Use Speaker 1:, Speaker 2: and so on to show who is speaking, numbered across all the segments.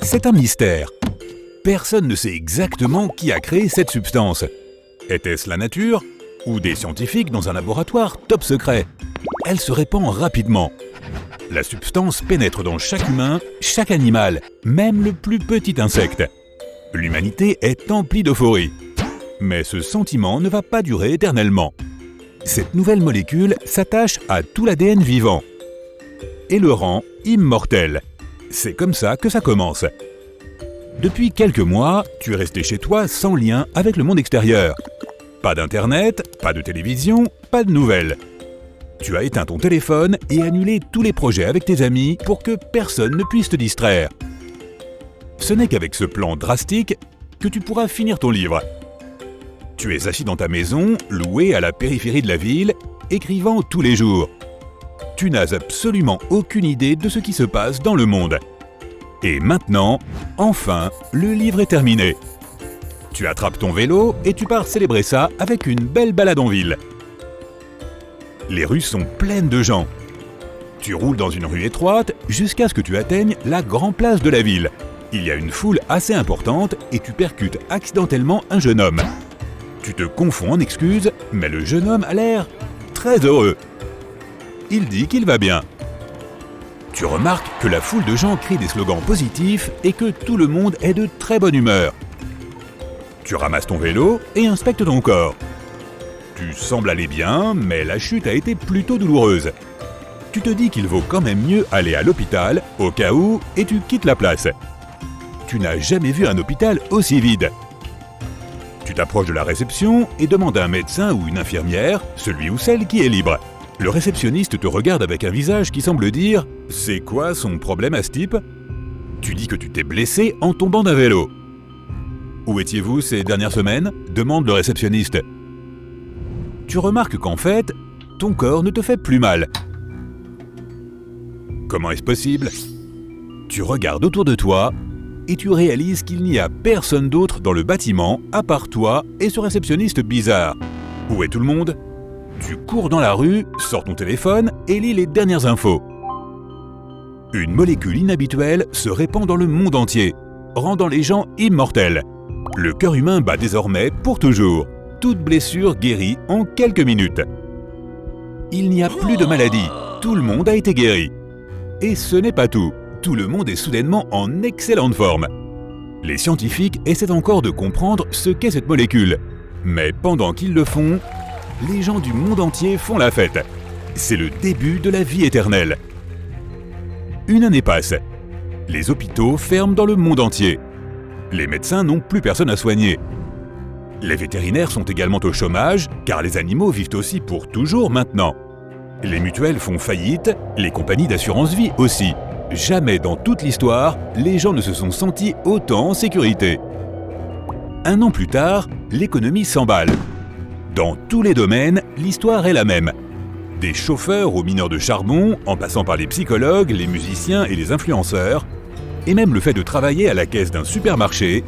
Speaker 1: C'est un mystère. Personne ne sait exactement qui a créé cette substance. Était-ce la nature ou des scientifiques dans un laboratoire top secret? Elle se répand rapidement. La substance pénètre dans chaque humain, chaque animal, même le plus petit insecte. L'humanité est emplie d'euphorie. Mais ce sentiment ne va pas durer éternellement. Cette nouvelle molécule s'attache à tout l'ADN vivant et le rend immortel. C'est comme ça que ça commence. Depuis quelques mois, tu es resté chez toi sans lien avec le monde extérieur. Pas d'internet, pas de télévision, pas de nouvelles. Tu as éteint ton téléphone et annulé tous les projets avec tes amis pour que personne ne puisse te distraire. Ce n'est qu'avec ce plan drastique que tu pourras finir ton livre. Tu es assis dans ta maison, louée à la périphérie de la ville, écrivant tous les jours. Tu n'as absolument aucune idée de ce qui se passe dans le monde. Et maintenant, enfin, le livre est terminé. Tu attrapes ton vélo et tu pars célébrer ça avec une belle balade en ville. Les rues sont pleines de gens. Tu roules dans une rue étroite jusqu'à ce que tu atteignes la grande place de la ville. Il y a une foule assez importante et tu percutes accidentellement un jeune homme. Tu te confonds en excuses, mais le jeune homme a l'air très heureux. Il dit qu'il va bien. Tu remarques que la foule de gens crie des slogans positifs et que tout le monde est de très bonne humeur. Tu ramasses ton vélo et inspectes ton corps. Tu sembles aller bien, mais la chute a été plutôt douloureuse. Tu te dis qu'il vaut quand même mieux aller à l'hôpital, au cas où, et tu quittes la place. Tu n'as jamais vu un hôpital aussi vide. Tu t'approches de la réception et demandes à un médecin ou une infirmière, celui ou celle qui est libre. Le réceptionniste te regarde avec un visage qui semble dire « C'est quoi son problème à ce type ?» Tu dis que tu t'es blessé en tombant d'un vélo. « Où étiez-vous ces dernières semaines ?» demande le réceptionniste. Tu remarques qu'en fait, ton corps ne te fait plus mal. Comment est-ce possible? Tu regardes autour de toi et tu réalises qu'il n'y a personne d'autre dans le bâtiment à part toi et ce réceptionniste bizarre. Où est tout le monde? Tu cours dans la rue, sors ton téléphone et lis les dernières infos. Une molécule inhabituelle se répand dans le monde entier, rendant les gens immortels. Le cœur humain bat désormais pour toujours. Toute blessure guérie en quelques minutes. Il n'y a plus de maladie, tout le monde a été guéri. Et ce n'est pas tout, tout le monde est soudainement en excellente forme. Les scientifiques essaient encore de comprendre ce qu'est cette molécule. Mais pendant qu'ils le font, les gens du monde entier font la fête. C'est le début de la vie éternelle. Une année passe. Les hôpitaux ferment dans le monde entier. Les médecins n'ont plus personne à soigner. Les vétérinaires sont également au chômage, car les animaux vivent aussi pour toujours maintenant. Les mutuelles font faillite, les compagnies d'assurance vie aussi. Jamais dans toute l'histoire, les gens ne se sont sentis autant en sécurité. Un an plus tard, l'économie s'emballe. Dans tous les domaines, l'histoire est la même. Des chauffeurs aux mineurs de charbon, en passant par les psychologues, les musiciens et les influenceurs, et même le fait de travailler à la caisse d'un supermarché,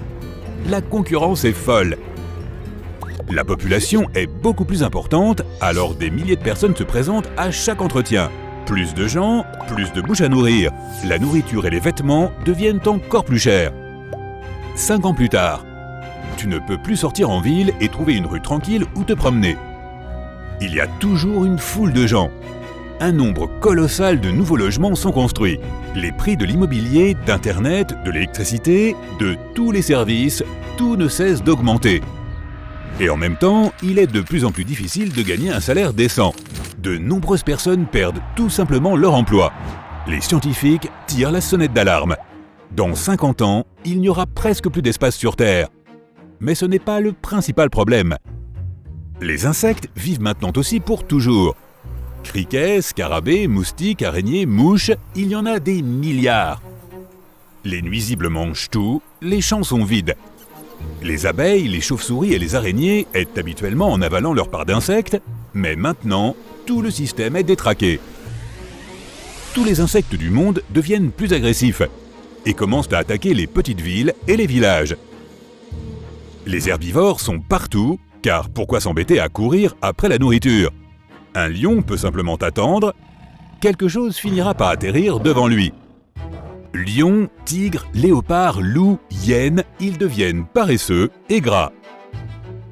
Speaker 1: la concurrence est folle. La population est beaucoup plus importante, alors des milliers de personnes se présentent à chaque entretien. Plus de gens, plus de bouches à nourrir. La nourriture et les vêtements deviennent encore plus chers. 5 ans plus tard, tu ne peux plus sortir en ville et trouver une rue tranquille où te promener. Il y a toujours une foule de gens. Un nombre colossal de nouveaux logements sont construits. Les prix de l'immobilier, d'Internet, de l'électricité, de tous les services, tout ne cesse d'augmenter. Et en même temps, il est de plus en plus difficile de gagner un salaire décent. De nombreuses personnes perdent tout simplement leur emploi. Les scientifiques tirent la sonnette d'alarme. Dans 50 ans, il n'y aura presque plus d'espace sur Terre. Mais ce n'est pas le principal problème. Les insectes vivent maintenant aussi pour toujours. Criquets, scarabées, moustiques, araignées, mouches, il y en a des milliards. Les nuisibles mangent tout, les champs sont vides. Les abeilles, les chauves-souris et les araignées aident habituellement en avalant leur part d'insectes, mais maintenant, tout le système est détraqué. Tous les insectes du monde deviennent plus agressifs et commencent à attaquer les petites villes et les villages. Les herbivores sont partout, car pourquoi s'embêter à courir après la nourriture? Un lion peut simplement attendre, quelque chose finira par atterrir devant lui. Lions, tigres, léopards, loups, hyènes, ils deviennent paresseux et gras.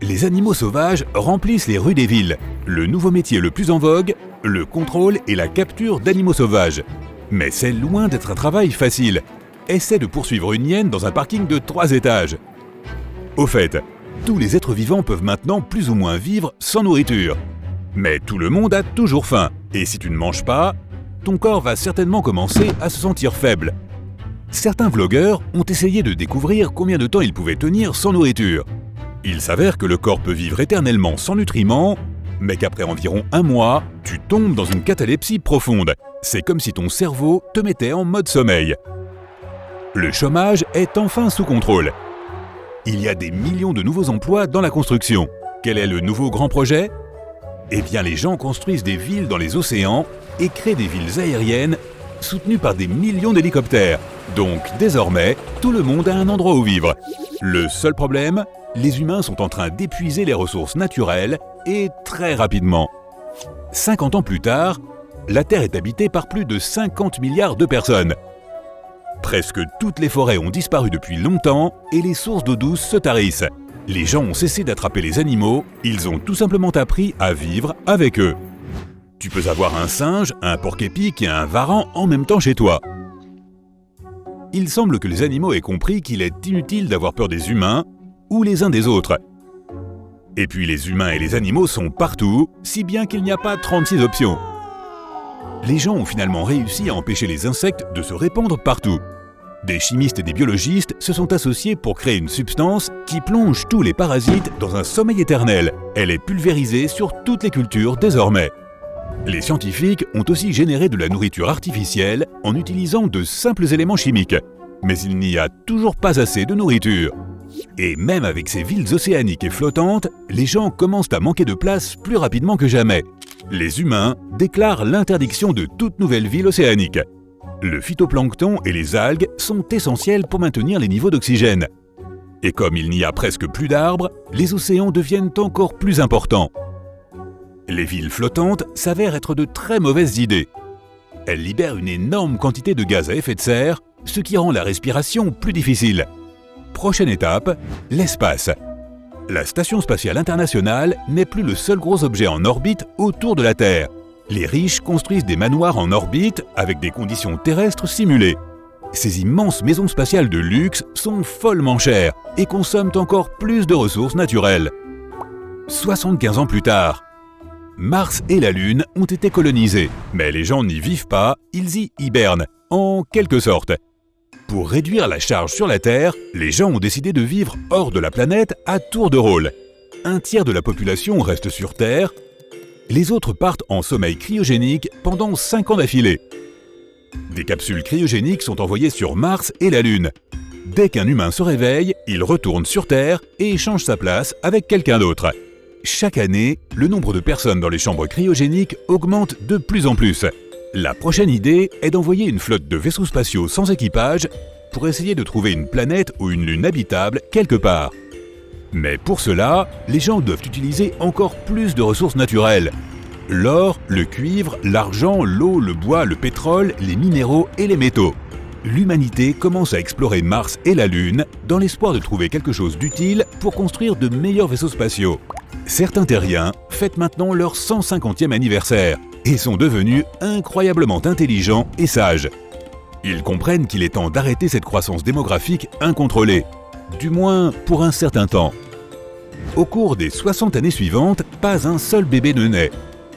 Speaker 1: Les animaux sauvages remplissent les rues des villes. Le nouveau métier le plus en vogue, le contrôle et la capture d'animaux sauvages. Mais c'est loin d'être un travail facile. Essaie de poursuivre une hyène dans un parking de 3 étages. Au fait, tous les êtres vivants peuvent maintenant plus ou moins vivre sans nourriture. Mais tout le monde a toujours faim, et si tu ne manges pas, ton corps va certainement commencer à se sentir faible. Certains vlogueurs ont essayé de découvrir combien de temps ils pouvaient tenir sans nourriture. Il s'avère que le corps peut vivre éternellement sans nutriments, mais qu'après environ 1 mois, tu tombes dans une catalepsie profonde. C'est comme si ton cerveau te mettait en mode sommeil. Le chômage est enfin sous contrôle. Il y a des millions de nouveaux emplois dans la construction. Quel est le nouveau grand projet ? Eh bien, les gens construisent des villes dans les océans et créent des villes aériennes soutenues par des millions d'hélicoptères. Donc, désormais, tout le monde a un endroit où vivre. Le seul problème, les humains sont en train d'épuiser les ressources naturelles et très rapidement. 50 ans plus tard, la Terre est habitée par plus de 50 milliards de personnes. Presque toutes les forêts ont disparu depuis longtemps et les sources d'eau douce se tarissent. Les gens ont cessé d'attraper les animaux, ils ont tout simplement appris à vivre avec eux. Tu peux avoir un singe, un porc-épic et un varan en même temps chez toi. Il semble que les animaux aient compris qu'il est inutile d'avoir peur des humains ou les uns des autres. Et puis les humains et les animaux sont partout, si bien qu'il n'y a pas 36 options. Les gens ont finalement réussi à empêcher les insectes de se répandre partout. Des chimistes et des biologistes se sont associés pour créer une substance qui plonge tous les parasites dans un sommeil éternel. Elle est pulvérisée sur toutes les cultures désormais. Les scientifiques ont aussi généré de la nourriture artificielle en utilisant de simples éléments chimiques. Mais il n'y a toujours pas assez de nourriture. Et même avec ces villes océaniques et flottantes, les gens commencent à manquer de place plus rapidement que jamais. Les humains déclarent l'interdiction de toute nouvelle ville océanique. Le phytoplancton et les algues sont essentiels pour maintenir les niveaux d'oxygène. Et comme il n'y a presque plus d'arbres, les océans deviennent encore plus importants. Les villes flottantes s'avèrent être de très mauvaises idées. Elles libèrent une énorme quantité de gaz à effet de serre, ce qui rend la respiration plus difficile. Prochaine étape, l'espace. La Station spatiale internationale n'est plus le seul gros objet en orbite autour de la Terre. Les riches construisent des manoirs en orbite avec des conditions terrestres simulées. Ces immenses maisons spatiales de luxe sont follement chères et consomment encore plus de ressources naturelles. 75 ans plus tard, Mars et la Lune ont été colonisés, mais les gens n'y vivent pas, ils y hibernent, en quelque sorte. Pour réduire la charge sur la Terre, les gens ont décidé de vivre hors de la planète à tour de rôle. Un tiers de la population reste sur Terre, les autres partent en sommeil cryogénique pendant 5 ans d'affilée. Des capsules cryogéniques sont envoyées sur Mars et la Lune. Dès qu'un humain se réveille, il retourne sur Terre et échange sa place avec quelqu'un d'autre. Chaque année, le nombre de personnes dans les chambres cryogéniques augmente de plus en plus. La prochaine idée est d'envoyer une flotte de vaisseaux spatiaux sans équipage pour essayer de trouver une planète ou une lune habitable quelque part. Mais pour cela, les gens doivent utiliser encore plus de ressources naturelles. L'or, le cuivre, l'argent, l'eau, le bois, le pétrole, les minéraux et les métaux. L'humanité commence à explorer Mars et la Lune dans l'espoir de trouver quelque chose d'utile pour construire de meilleurs vaisseaux spatiaux. Certains terriens fêtent maintenant leur 150e anniversaire et sont devenus incroyablement intelligents et sages. Ils comprennent qu'il est temps d'arrêter cette croissance démographique incontrôlée, du moins pour un certain temps. Au cours des 60 années suivantes, pas un seul bébé ne naît.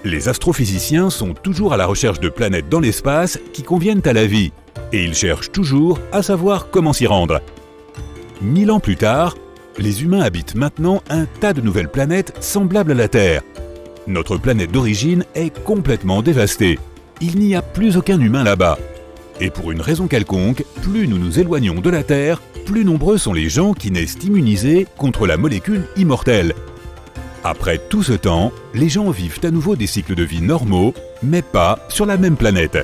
Speaker 1: Les astrophysiciens sont toujours à la recherche de planètes dans l'espace qui conviennent à la vie, et ils cherchent toujours à savoir comment s'y rendre. 1000 ans plus tard, les humains habitent maintenant un tas de nouvelles planètes semblables à la Terre. Notre planète d'origine est complètement dévastée. Il n'y a plus aucun humain là-bas. Et pour une raison quelconque, plus nous nous éloignons de la Terre, plus nombreux sont les gens qui naissent immunisés contre la molécule immortelle. Après tout ce temps, les gens vivent à nouveau des cycles de vie normaux, mais pas sur la même planète.